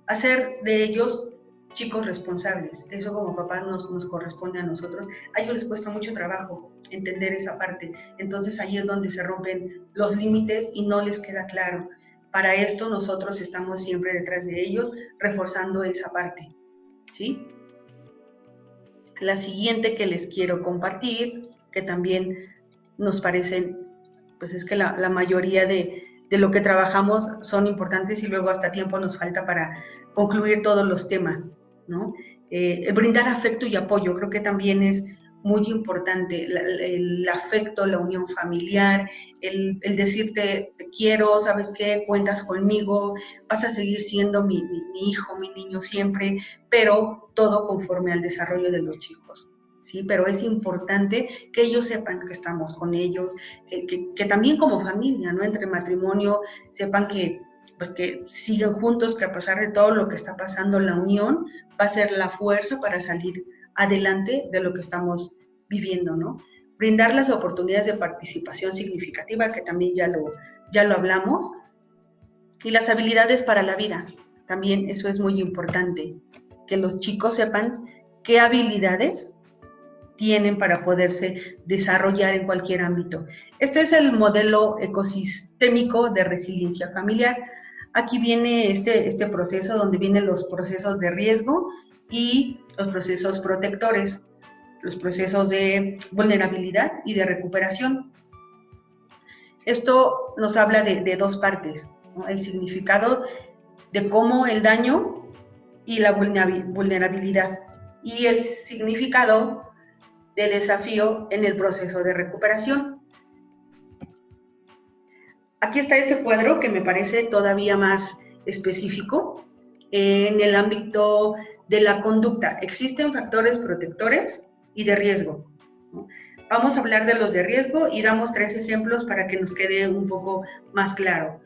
Hacer de ellos chicos responsables. Eso como papás nos corresponde a nosotros. A ellos les cuesta mucho trabajo entender esa parte. Entonces ahí es donde se rompen los límites y no les queda claro. Para esto nosotros estamos siempre detrás de ellos, reforzando esa parte, ¿sí? La siguiente que les quiero compartir, que también nos parecen, pues es que la mayoría de lo que trabajamos son importantes y luego hasta tiempo nos falta para concluir todos los temas, ¿no? El brindar afecto y apoyo, creo que también es muy importante. El afecto, la unión familiar, el decirte te quiero, ¿sabes qué? Cuentas conmigo, vas a seguir siendo mi hijo, mi niño siempre, pero todo conforme al desarrollo de los chicos, ¿sí? Pero es importante que ellos sepan que estamos con ellos, que también como familia, ¿no? Entre matrimonio, sepan que pues que siguen juntos, que a pesar de todo lo que está pasando, la unión va a ser la fuerza para salir adelante de lo que estamos viviendo, ¿no? Brindar las oportunidades de participación significativa, que también ya lo hablamos, y las habilidades para la vida, también eso es muy importante, que los chicos sepan qué habilidades tienen para poderse desarrollar en cualquier ámbito. Este es el modelo ecosistémico de resiliencia familiar. Aquí viene este proceso donde vienen los procesos de riesgo y los procesos protectores, los procesos de vulnerabilidad y de recuperación. Esto nos habla de 2 partes, ¿no? El significado de cómo el daño y la vulnerabilidad, y el significado de desafío en el proceso de recuperación. Aquí está este cuadro que me parece todavía más específico en el ámbito de la conducta. Existen factores protectores y de riesgo. ¿no? Vamos a hablar de los de riesgo y damos 3 ejemplos para que nos quede un poco más claro.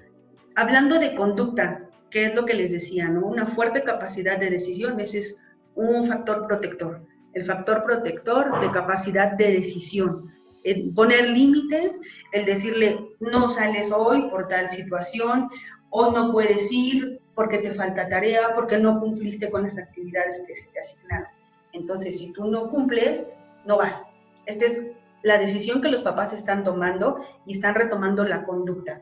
Hablando de conducta, ¿qué es lo que les decía, no? Una fuerte capacidad de decisión, ese es un factor protector. El factor protector de capacidad de decisión. El poner límites, el decirle, no sales hoy por tal situación, hoy no puedes ir porque te falta tarea, porque no cumpliste con las actividades que se te asignaron. Entonces, si tú no cumples, no vas. Esta es la decisión que los papás están tomando y están retomando la conducta.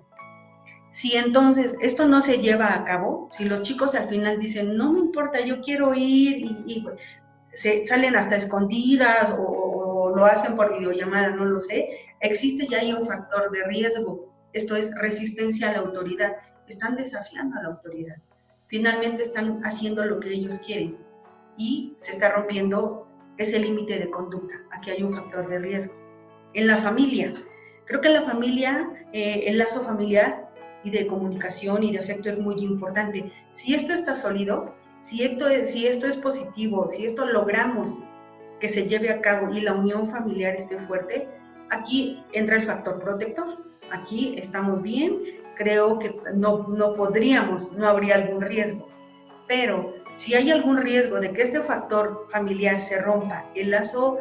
Si entonces esto no se lleva a cabo, si los chicos al final dicen, no me importa, yo quiero ir, y se salen hasta escondidas o lo hacen por videollamada, no lo sé, existe ya ahí un factor de riesgo. Esto es resistencia a la autoridad. Están desafiando a la autoridad. Finalmente están haciendo lo que ellos quieren y se está rompiendo ese límite de conducta. Aquí hay un factor de riesgo. En la familia, creo que en la familia, el lazo familiar y de comunicación y de afecto es muy importante. Si esto está sólido, si esto es positivo, si esto logramos que se lleve a cabo y la unión familiar esté fuerte, aquí entra el factor protector. Aquí estamos bien, creo que no habría algún riesgo. Pero si hay algún riesgo de que este factor familiar se rompa, el lazo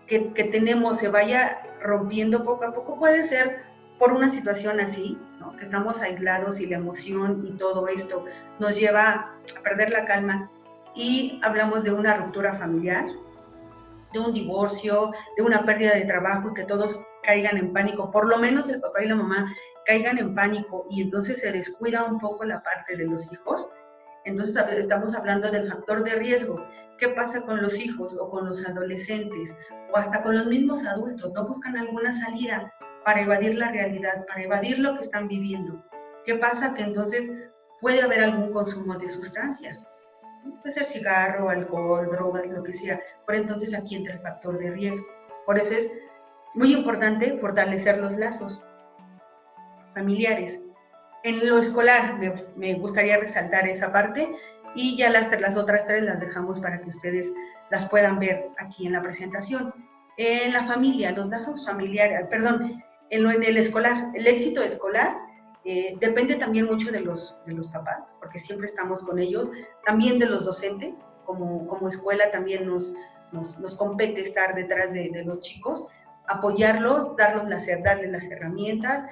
que tenemos se vaya rompiendo poco a poco, puede ser por una situación así, ¿no? Que estamos aislados y la emoción y todo esto nos lleva a perder la calma y hablamos de una ruptura familiar, de un divorcio, de una pérdida de trabajo y que todos caigan en pánico, por lo menos el papá y la mamá caigan en pánico y entonces se descuida un poco la parte de los hijos. Entonces estamos hablando del factor de riesgo. ¿Qué pasa con los hijos o con los adolescentes o hasta con los mismos adultos? ¿No buscan alguna salida para evadir la realidad, para evadir lo que están viviendo? ¿Qué pasa? Que entonces puede haber algún consumo de sustancias. Puede ser cigarro, alcohol, drogas, lo que sea. Por entonces aquí entra el factor de riesgo. Por eso es muy importante fortalecer los lazos familiares. En lo escolar me gustaría resaltar esa parte y ya las otras 3 las dejamos para que ustedes las puedan ver aquí en la presentación. En la familia, los lazos familiares, en el escolar, el éxito escolar depende también mucho de los papás, porque siempre estamos con ellos, también de los docentes, como escuela también nos compete estar detrás de los chicos, apoyarlos, darles las herramientas,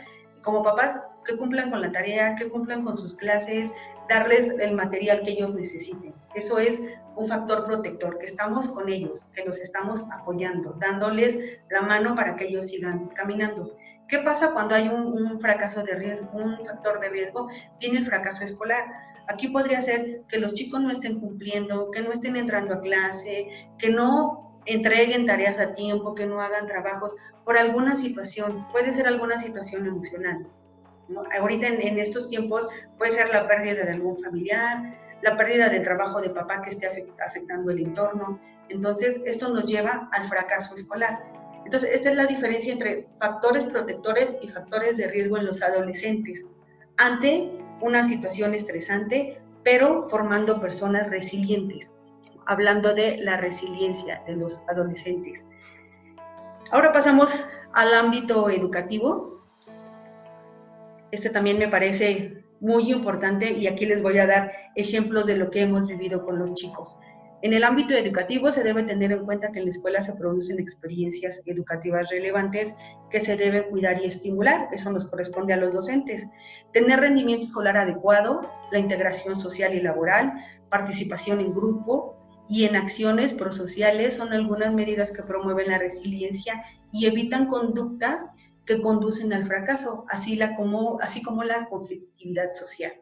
como papás, que cumplan con la tarea, que cumplan con sus clases, darles el material que ellos necesiten. Eso es un factor protector, que estamos con ellos, que los estamos apoyando, dándoles la mano para que ellos sigan caminando. ¿Qué pasa cuando hay un fracaso de riesgo, un factor de riesgo? Viene el fracaso escolar. Aquí podría ser que los chicos no estén cumpliendo, que no estén entrando a clase, que no entreguen tareas a tiempo, que no hagan trabajos por alguna situación. Puede ser alguna situación emocional, ¿no? Ahorita en estos tiempos puede ser la pérdida de algún familiar, la pérdida del trabajo de papá que esté afectando el entorno. Entonces, esto nos lleva al fracaso escolar. Entonces, esta es la diferencia entre factores protectores y factores de riesgo en los adolescentes ante una situación estresante, pero formando personas resilientes, hablando de la resiliencia de los adolescentes. Ahora pasamos al ámbito educativo. Este también me parece muy importante y aquí les voy a dar ejemplos de lo que hemos vivido con los chicos. En el ámbito educativo se debe tener en cuenta que en la escuela se producen experiencias educativas relevantes que se debe cuidar y estimular. Eso nos corresponde a los docentes. Tener rendimiento escolar adecuado, la integración social y laboral, participación en grupo y en acciones prosociales son algunas medidas que promueven la resiliencia y evitan conductas que conducen al fracaso, así como la conflictividad social.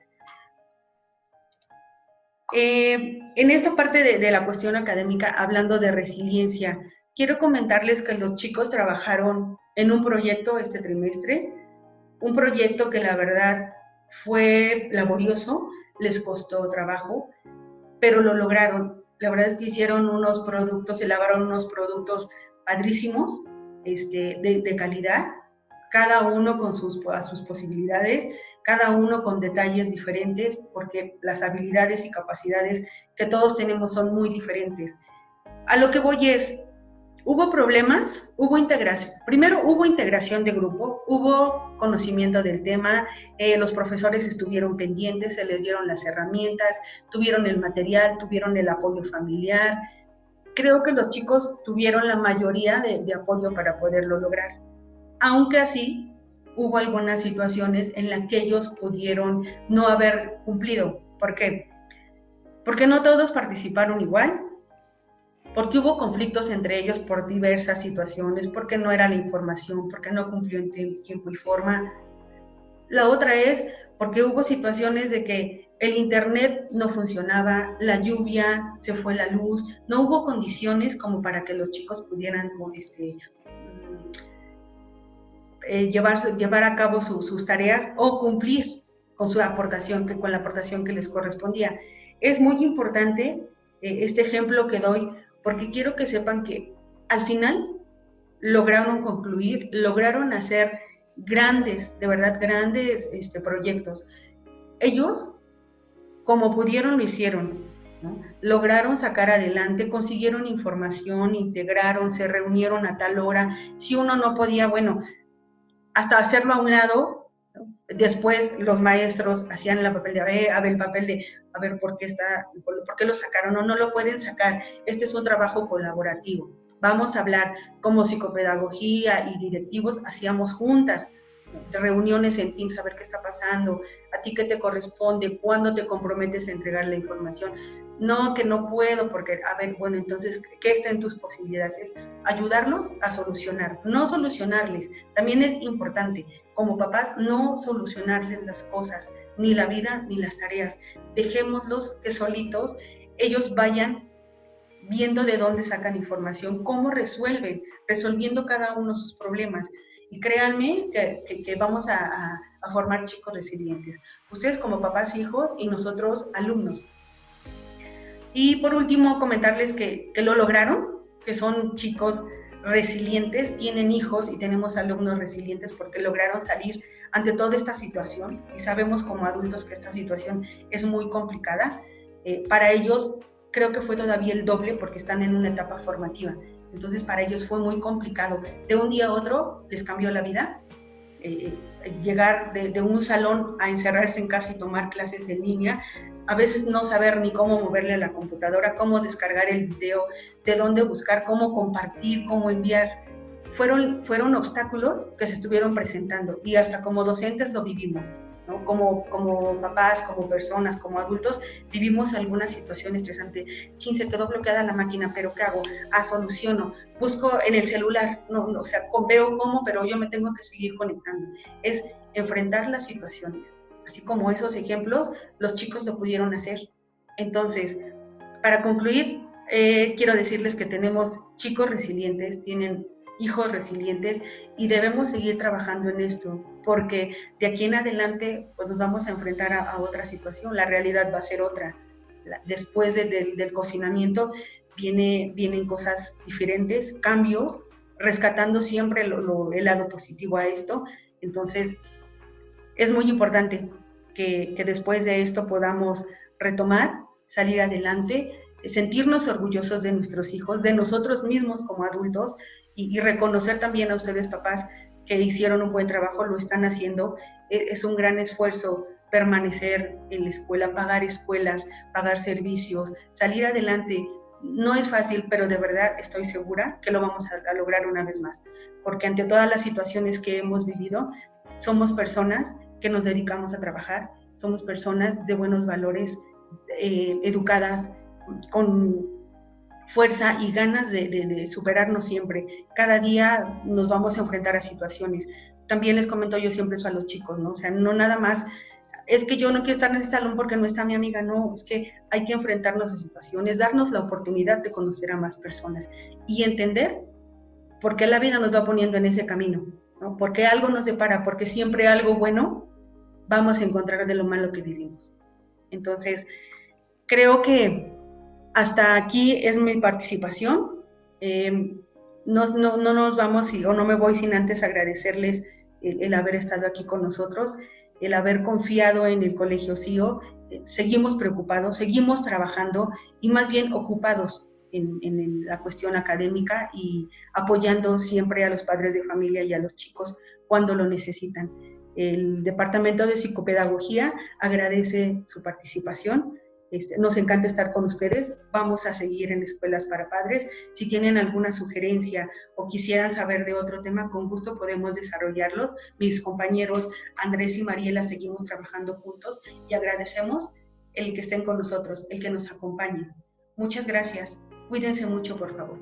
En esta parte de la cuestión académica, hablando de resiliencia, quiero comentarles que los chicos trabajaron en un proyecto este trimestre, un proyecto que la verdad fue laborioso, les costó trabajo, pero lo lograron. La verdad es que hicieron unos productos, elaboraron unos productos padrísimos, de calidad, cada uno con sus posibilidades, cada uno con detalles diferentes, porque las habilidades y capacidades que todos tenemos son muy diferentes. A lo que voy es, Hubo problemas, hubo integración. Primero hubo integración de grupo, hubo conocimiento del tema, los profesores estuvieron pendientes, se les dieron las herramientas, tuvieron el material, tuvieron el apoyo familiar. Creo que los chicos tuvieron la mayoría de apoyo para poderlo lograr. Aunque así, hubo algunas situaciones en las que ellos pudieron no haber cumplido. ¿Por qué? Porque no todos participaron igual, porque hubo conflictos entre ellos por diversas situaciones, porque no era la información, porque no cumplió en tiempo y forma. La otra es porque hubo situaciones de que el internet no funcionaba, la lluvia, se fue la luz, no hubo condiciones como para que los chicos pudieran llevar a cabo sus tareas o cumplir con su aportación, con la aportación que les correspondía. Es muy importante este ejemplo que doy, porque quiero que sepan que al final lograron concluir, lograron hacer grandes, de verdad, grandes proyectos. Ellos, como pudieron, lo hicieron, ¿no? Lograron sacar adelante, consiguieron información, integraron, se reunieron a tal hora. Si uno no podía, bueno, hasta hacerlo a un lado. Después los maestros hacían el papel de a ver por qué lo sacaron o no lo pueden sacar. Este es un trabajo colaborativo. Vamos a hablar como psicopedagogía y directivos, hacíamos juntas reuniones en Teams, a ver qué está pasando, a ti qué te corresponde, cuándo te comprometes a entregar la información. No, que no puedo, porque, a ver, bueno, entonces, ¿qué está en tus posibilidades? Es ayudarlos a solucionar, no solucionarles. También es importante, como papás, no solucionarles las cosas, ni la vida, ni las tareas. Dejémoslos que solitos ellos vayan viendo de dónde sacan información, cómo resolviendo cada uno sus problemas. Y créanme que vamos a formar chicos resilientes. Ustedes como papás, hijos, y nosotros alumnos. Y por último, comentarles que lo lograron, que son chicos resilientes, tienen hijos y tenemos alumnos resilientes porque lograron salir ante toda esta situación y sabemos como adultos que esta situación es muy complicada. Para ellos creo que fue todavía el doble porque están en una etapa formativa. Entonces para ellos fue muy complicado. De un día a otro les cambió la vida. Llegar de un salón a encerrarse en casa y tomar clases en línea, a veces no saber ni cómo moverle a la computadora, cómo descargar el video, de dónde buscar, cómo compartir, cómo enviar. Fueron obstáculos que se estuvieron presentando y hasta como docentes lo vivimos, ¿no? Como papás, como personas, como adultos, vivimos alguna situación estresante. Se quedó bloqueada la máquina, pero ¿qué hago? Soluciono. Busco en el celular, o sea, veo cómo, pero yo me tengo que seguir conectando. Es enfrentar las situaciones. Así como esos ejemplos, los chicos lo pudieron hacer. Entonces, para concluir, quiero decirles que tenemos chicos resilientes, tienen hijos resilientes y debemos seguir trabajando en esto, porque de aquí en adelante pues, nos vamos a enfrentar a otra situación, la realidad va a ser otra. Después del confinamiento vienen cosas diferentes, cambios, rescatando siempre el lado positivo a esto. Entonces, es muy importante que después de esto podamos retomar, salir adelante, sentirnos orgullosos de nuestros hijos, de nosotros mismos como adultos y reconocer también a ustedes, papás, que hicieron un buen trabajo, lo están haciendo. Es un gran esfuerzo permanecer en la escuela, pagar escuelas, pagar servicios, salir adelante. No es fácil, pero de verdad estoy segura que lo vamos a lograr una vez más, porque ante todas las situaciones que hemos vivido, somos personas que nos dedicamos a trabajar, somos personas de buenos valores, educadas, con fuerza y ganas de superarnos siempre. Cada día nos vamos a enfrentar a situaciones. También les comento yo siempre eso a los chicos, ¿no? O sea, no nada más, es que yo no quiero estar en ese salón porque no está mi amiga, no, es que hay que enfrentarnos a situaciones, darnos la oportunidad de conocer a más personas y entender por qué la vida nos va poniendo en ese camino, ¿no? Porque algo nos separa, porque siempre algo bueno vamos a encontrar de lo malo que vivimos. Entonces, creo que hasta aquí es mi participación. No nos vamos o no me voy sin antes agradecerles el haber estado aquí con nosotros, el haber confiado en el Colegio CIO. Seguimos preocupados, seguimos trabajando y más bien ocupados en la cuestión académica y apoyando siempre a los padres de familia y a los chicos cuando lo necesitan. El Departamento de Psicopedagogía agradece su participación. Nos encanta estar con ustedes. Vamos a seguir en Escuelas para Padres. Si tienen alguna sugerencia o quisieran saber de otro tema, con gusto podemos desarrollarlo. Mis compañeros Andrés y Mariela seguimos trabajando juntos y agradecemos el que estén con nosotros, el que nos acompañen. Muchas gracias. Cuídense mucho, por favor.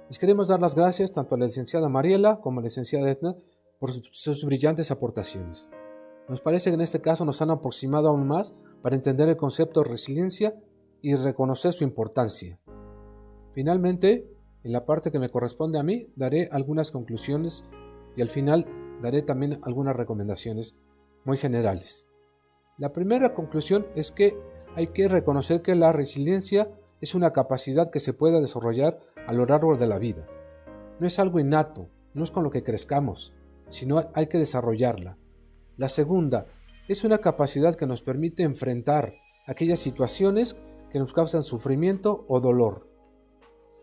Les queremos dar las gracias tanto a la licenciada Mariela como a la licenciada Edna por sus brillantes aportaciones. Nos parece que en este caso nos han aproximado aún más para entender el concepto de resiliencia y reconocer su importancia. Finalmente, en la parte que me corresponde a mí, daré algunas conclusiones y al final daré también algunas recomendaciones muy generales. La primera conclusión es que hay que reconocer que la resiliencia es una capacidad que se puede desarrollar a lo largo de la vida. No es algo innato, no es con lo que crezcamos, sino hay que desarrollarla. La segunda es una capacidad que nos permite enfrentar aquellas situaciones que nos causan sufrimiento o dolor.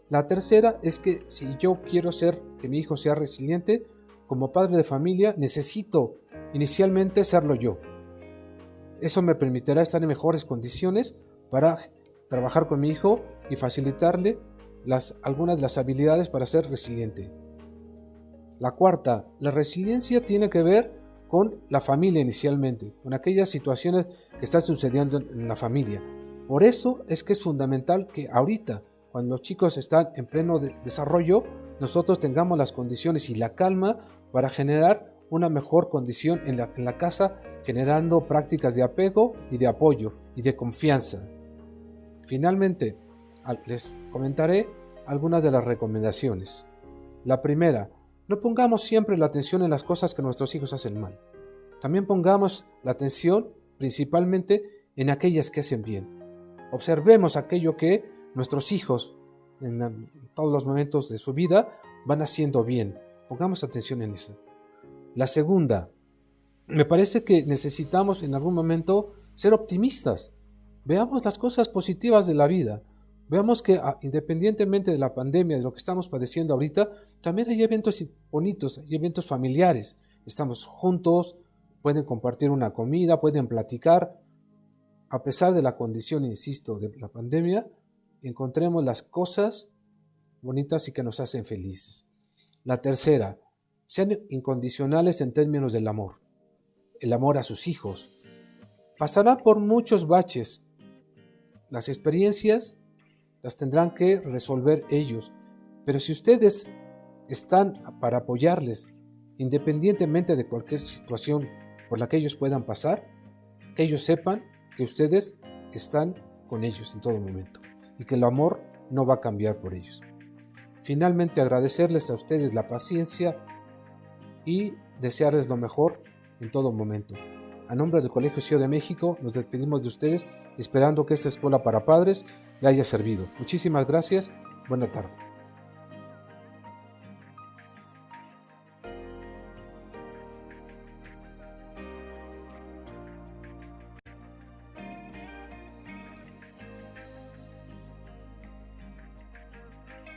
La tercera es que si yo quiero que mi hijo sea resiliente, como padre de familia necesito inicialmente serlo yo. Eso me permitirá estar en mejores condiciones para trabajar con mi hijo y facilitarle algunas de las habilidades para ser resiliente. La cuarta, la resiliencia tiene que ver con la familia inicialmente, con aquellas situaciones que están sucediendo en la familia. Por eso es que es fundamental que ahorita, cuando los chicos están en pleno desarrollo, nosotros tengamos las condiciones y la calma para generar una mejor condición en la casa, generando prácticas de apego y de apoyo y de confianza. Finalmente, les comentaré algunas de las recomendaciones. La primera, no pongamos siempre la atención en las cosas que nuestros hijos hacen mal. También pongamos la atención principalmente en aquellas que hacen bien. Observemos aquello que nuestros hijos en todos los momentos de su vida van haciendo bien. Pongamos atención en eso. La segunda, me parece que necesitamos en algún momento ser optimistas. Veamos las cosas positivas de la vida. Veamos que independientemente de la pandemia, de lo que estamos padeciendo ahorita, también hay eventos bonitos, hay eventos familiares. Estamos juntos, pueden compartir una comida, pueden platicar. A pesar de la condición, insisto, de la pandemia, encontremos las cosas bonitas y que nos hacen felices. La tercera, sean incondicionales en términos del amor. El amor a sus hijos. Pasará por muchos baches. Las experiencias las tendrán que resolver ellos. Pero si ustedes están para apoyarles, independientemente de cualquier situación por la que ellos puedan pasar, que ellos sepan que ustedes están con ellos en todo momento y que el amor no va a cambiar por ellos. Finalmente, agradecerles a ustedes la paciencia y desearles lo mejor en todo momento. A nombre del Colegio Ciudad de México, nos despedimos de ustedes esperando que esta escuela para padres le haya servido. Muchísimas gracias. Buena tarde.